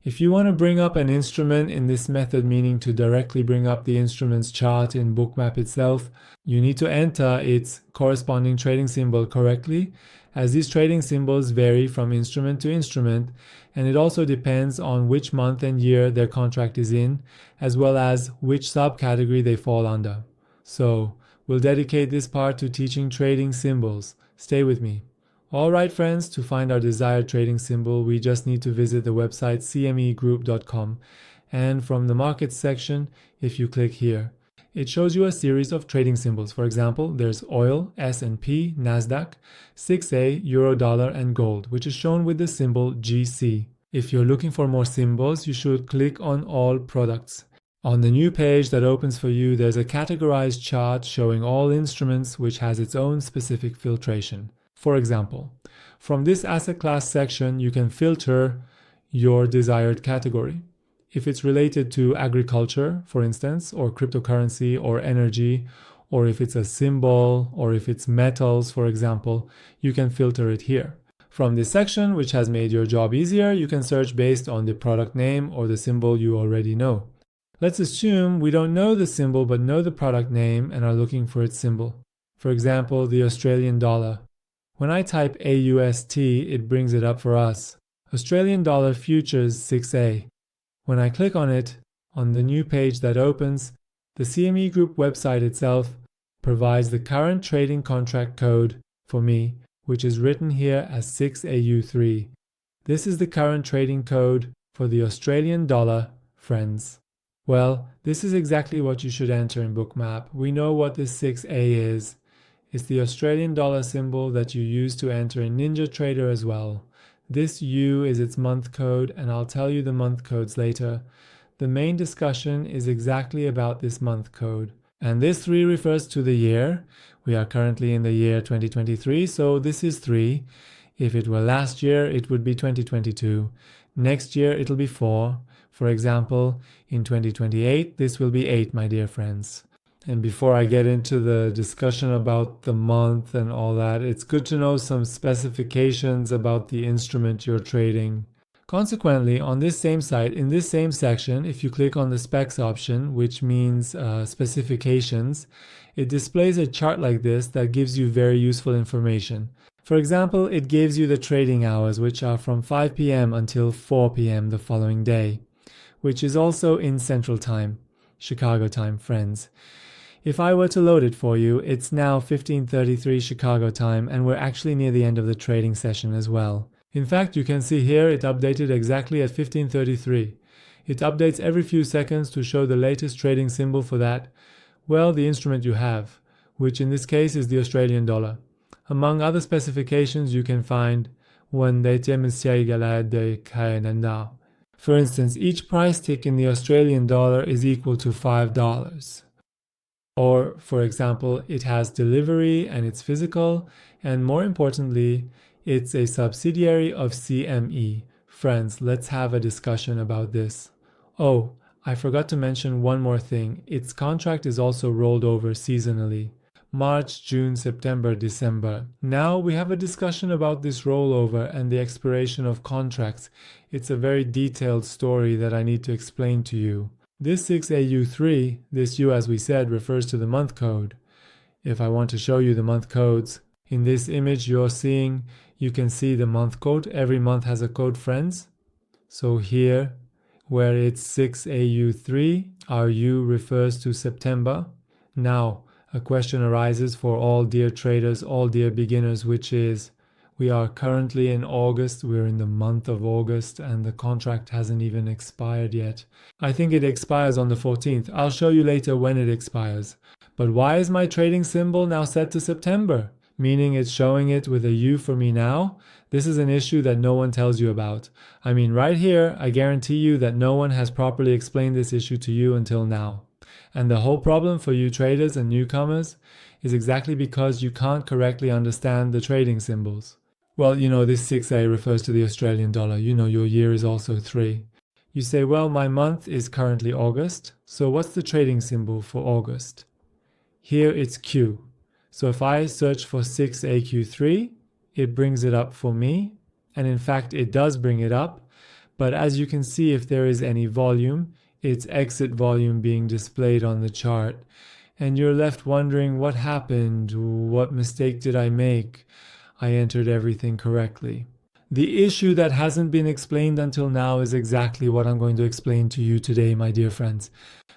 If you want to bring up an instrument in this method, meaning to directly bring up the instrument's chart in Bookmap itself, you need to enter its corresponding trading symbol correctly, as these trading symbols vary from instrument to instrument, and it also depends on which month and year their contract is in, as well as which subcategory they fall under. So, we'll dedicate this part to teaching trading symbols. Stay with me. Alright friends, to find our desired trading symbol, we just need to visit the website cmegroup.com, and from the markets section, if you click here, it shows you a series of trading symbols. For example, there's oil, S&P, Nasdaq, 6A, Euro dollar, and gold, which is shown with the symbol GC. If you're looking for more symbols, you should click on all products. On the new page that opens for you, there's a categorized chart showing all instruments, which has its own specific filtration. For example, from this asset class section, you can filter your desired category. If it's related to agriculture, for instance, or cryptocurrency or energy, or if it's a symbol, or if it's metals, for example, you can filter it here. From this section, which has made your job easier, you can search based on the product name or the symbol you already know. Let's assume we don't know the symbol but know the product name and are looking for its symbol. For example, the Australian dollar. When I type AUST, it brings it up for us. Australian dollar futures 6A. When I click on it, on the new page that opens, the CME Group website itself provides the current trading contract code for me, which is written here as 6AU3. This is the current trading code for the Australian dollar, friends. Well, this is exactly what you should enter in Bookmap. We know what this 6A is. It's the Australian dollar symbol that you use to enter in NinjaTrader as well. This U is its month code, and I'll tell you the month codes later. The main discussion is exactly about this month code. And this 3 refers to the year. We are currently in the year 2023, so this is 3. If it were last year, it would be 2022. Next year, it'll be 4. For example, in 2028, this will be 8, my dear friends. And before I get into the discussion about the month and all that, it's good to know some specifications about the instrument you're trading. Consequently, on this same site, in this same section, if you click on the specs option, which means specifications, it displays a chart like this that gives you very useful information. For example, it gives you the trading hours, which are from 5 p.m. until 4 p.m. the following day, which is also in Central Time, Chicago time, friends. If I were to load it for you, it's now 15:33 Chicago time, and we're actually near the end of the trading session as well. In fact, you can see here it updated exactly at 15:33. It updates every few seconds to show the latest trading symbol for that, well, the instrument you have, which in this case is the Australian dollar. Among other specifications, you can find when they demonstrate now. For instance, each price tick in the Australian dollar is equal to $5. Or, for example, it has delivery and it's physical, and more importantly, it's a subsidiary of CME. Friends, let's have a discussion about this. Oh, I forgot to mention one more thing. Its contract is also rolled over seasonally. March, June, September, December. Now we have a discussion about this rollover and the expiration of contracts. It's a very detailed story that I need to explain to you. This 6AU3, this U as we said, refers to the month code. If I want to show you the month codes, in this image you're seeing, you can see the month code. Every month has a code, friends. So here, where it's 6AU3, our U refers to September. Now, a question arises for all dear traders, all dear beginners, which is, we are currently in August, we're in the month of August, and the contract hasn't even expired yet. I think it expires on the 14th. I'll show you later when it expires. But why is my trading symbol now set to September? Meaning it's showing it with a U for me now? This is an issue that no one tells you about. I mean, right here, I guarantee you that no one has properly explained this issue to you until now. And the whole problem for you traders and newcomers is exactly because you can't correctly understand the trading symbols. Well, you know, this 6A refers to the Australian dollar. You know, your year is also 3. You say, well, my month is currently August. So what's the trading symbol for August? Here it's Q. So if I search for 6AQ3, it brings it up for me. And in fact, it does bring it up. But as you can see, if there is any volume, it's exit volume being displayed on the chart. And you're left wondering what happened, what mistake did I make? I entered everything correctly. The issue that hasn't been explained until now is exactly what I'm going to explain to you today, my dear friends.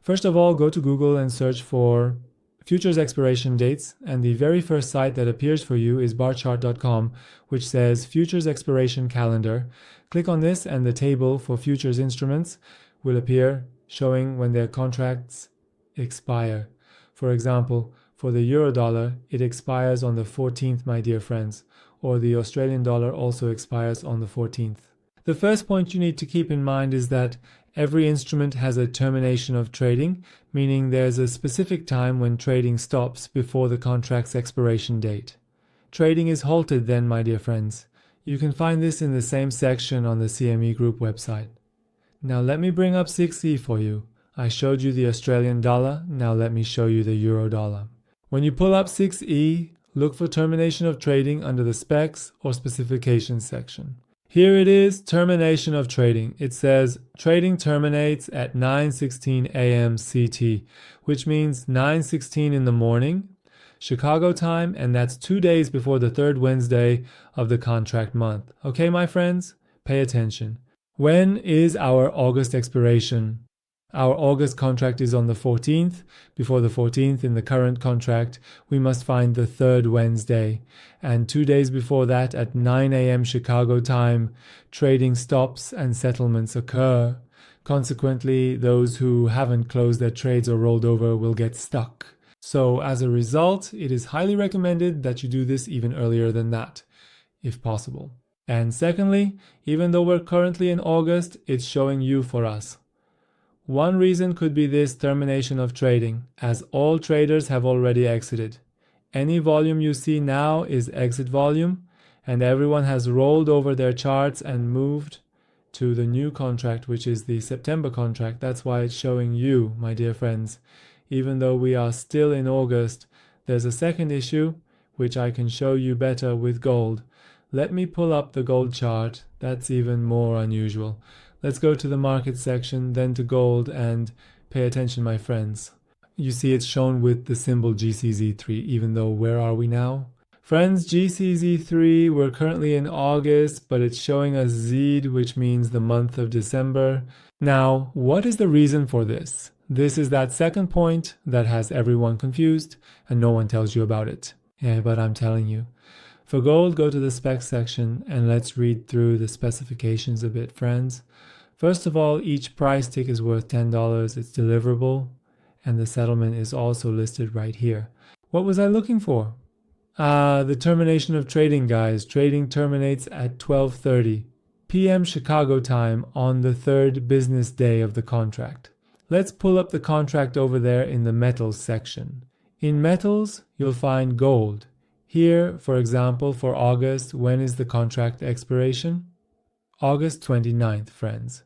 First of all, go to Google and search for futures expiration dates, and the very first site that appears for you is barchart.com, which says futures expiration calendar. Click on this and the table for futures instruments will appear, showing when their contracts expire. For example, for the euro dollar, it expires on the 14th, my dear friends, or the Australian dollar also expires on the 14th. The first point you need to keep in mind is that every instrument has a termination of trading, meaning there's a specific time when trading stops before the contract's expiration date. Trading is halted then, my dear friends. You can find this in the same section on the CME Group website. Now let me bring up 6E for you. I showed you the Australian dollar, now let me show you the euro dollar. When you pull up 6E, look for termination of trading under the specs or specifications section. Here it is, termination of trading. It says trading terminates at 9:16 a.m. CT, which means 9:16 in the morning, Chicago time, and that's 2 days before the third Wednesday of the contract month. Okay, my friends? Pay attention. When is our August expiration? Our August contract is on the 14th. Before the 14th in the current contract, we must find the third Wednesday. And 2 days before that at 9 a.m. Chicago time, trading stops and settlements occur. Consequently, those who haven't closed their trades or rolled over will get stuck. So as a result, it is highly recommended that you do this even earlier than that, if possible. And secondly, even though we're currently in August, it's showing U for us. One reason could be this termination of trading, as all traders have already exited. Any volume you see now is exit volume, and everyone has rolled over their charts and moved to the new contract, which is the September contract. That's why it's showing you, my dear friends. Even though we are still in August, there's a second issue, which I can show you better with gold. Let me pull up the gold chart. That's even more unusual. Let's go to the market section, then to gold, and pay attention, my friends. You see it's shown with the symbol GCZ3, even though where are we now? Friends, GCZ3, we're currently in August, but it's showing us Z, which means the month of December. Now, what is the reason for this? This is that second point that has everyone confused, and no one tells you about it. Yeah, but I'm telling you. For gold, go to the specs section, and let's read through the specifications a bit, friends. First of all, each price tick is worth $10. It's deliverable, and the settlement is also listed right here. What was I looking for? The termination of trading, guys. Trading terminates at 12:30 p.m. Chicago time on the third business day of the contract. Let's pull up the contract over there in the metals section. In metals, you'll find gold. Here, for example, for August, when is the contract expiration? August 29th, friends.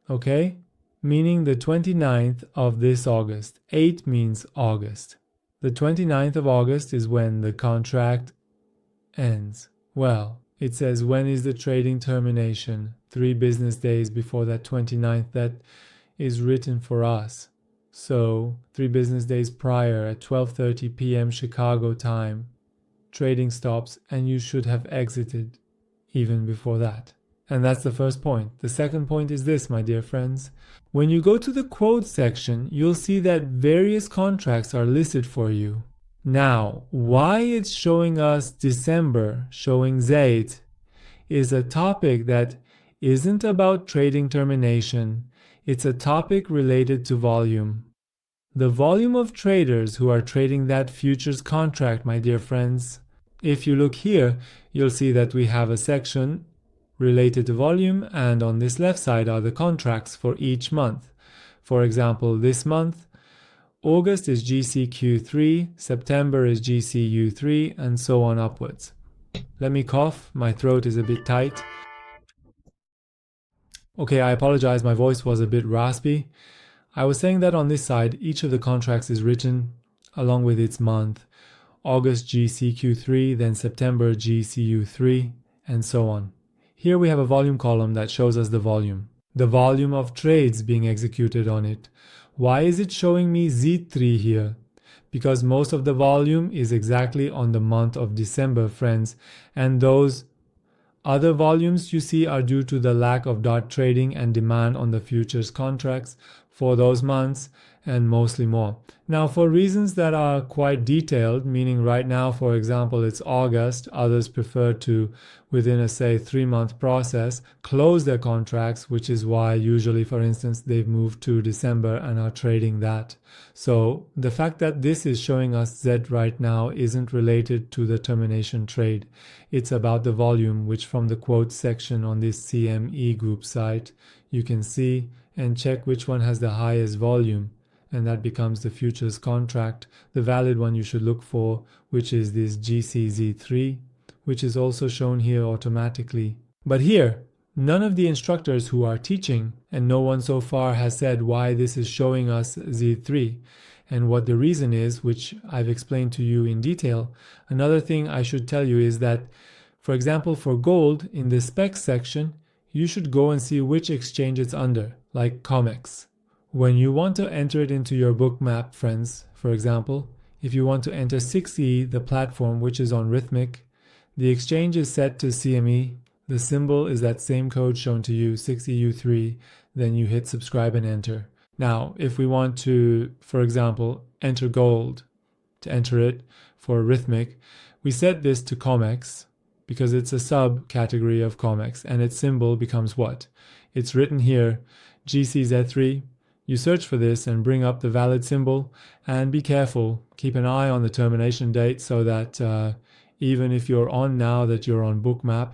Okay? Meaning the 29th of this August. 8 means August. The 29th of August is when the contract ends. Well, it says when is the trading termination? 3 business days before that 29th. That is written for us. So 3 business days prior at 12:30 p.m. Chicago time, trading stops, and you should have exited even before that. And that's the first point. The second point is this, my dear friends. When you go to the quote section, you'll see that various contracts are listed for you. Now, why it's showing us December, showing Zayt, is a topic that isn't about trading termination. It's a topic related to volume. The volume of traders who are trading that futures contract, my dear friends. If you look here, you'll see that we have a section related to volume, and on this left side are the contracts for each month. For example, this month, August is GCQ3, September is GCU3, and so on upwards. Let me cough, my throat is a bit tight. Okay, I apologize, my voice was a bit raspy. I was saying that on this side, each of the contracts is written along with its month. August GCQ3, then September GCU3, and so on. Here we have a volume column that shows us the volume. the volume of trades being executed on it. Why is it showing me Z3 here? Because most of the volume is exactly on the month of December, friends, and those other volumes you see are due to the lack of dot trading and demand on the futures contracts for those months, and mostly more. Now, for reasons that are quite detailed, meaning right now, for example, it's August, others prefer to, within a say 3-month process, close their contracts, which is why usually, for instance, they've moved to December and are trading that. So the fact that this is showing us Z right now isn't related to the termination trade. It's about the volume, which from the quotes section on this CME group site, you can see and check which one has the highest volume. And that becomes the futures contract, the valid one you should look for, which is this GCZ3, which is also shown here automatically. But here, none of the instructors who are teaching, and no one so far has said why this is showing us Z3 and what the reason is, which I've explained to you in detail. Another thing I should tell you is that, for example, for gold, in the specs section, you should go and see which exchange it's under, like COMEX. When you want to enter it into your Bookmap, friends, for example, if you want to enter 6E, the platform which is on Rhythmic, the exchange is set to CME, the symbol is that same code shown to you, 6EU3, then you hit subscribe and enter. Now, if we want to, for example, enter gold, to enter it for Rhythmic, we set this to COMEX because it's a subcategory of COMEX, and its symbol becomes what? It's written here, GCZ3. You search for this and bring up the valid symbol, and be careful. Keep an eye on the termination date so that even if you're on now that you're on Bookmap,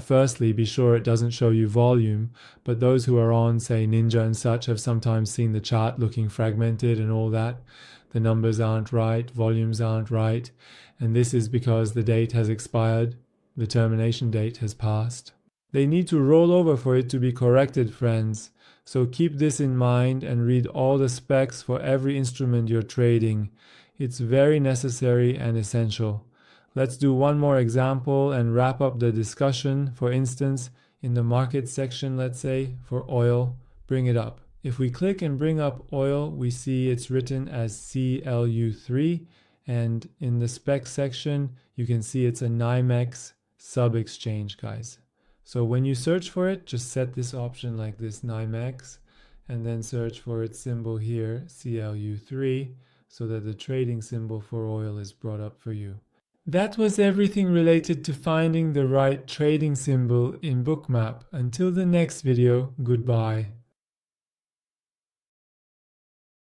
firstly, be sure it doesn't show you volume, but those who are on, say, Ninja and such, have sometimes seen the chart looking fragmented and all that. The numbers aren't right, volumes aren't right, and this is because the date has expired, the termination date has passed. They need to roll over for it to be corrected, friends. So keep this in mind and read all the specs for every instrument you're trading. It's very necessary and essential. Let's do one more example and wrap up the discussion. For instance, in the market section, let's say, for oil, bring it up. If we click and bring up oil, we see it's written as CLU3, and in the specs section, you can see it's a NYMEX sub-exchange, guys. So when you search for it, just set this option like this, NYMEX, and then search for its symbol here, CLU3, so that the trading symbol for oil is brought up for you. That was everything related to finding the right trading symbol in Bookmap. Until the next video, goodbye.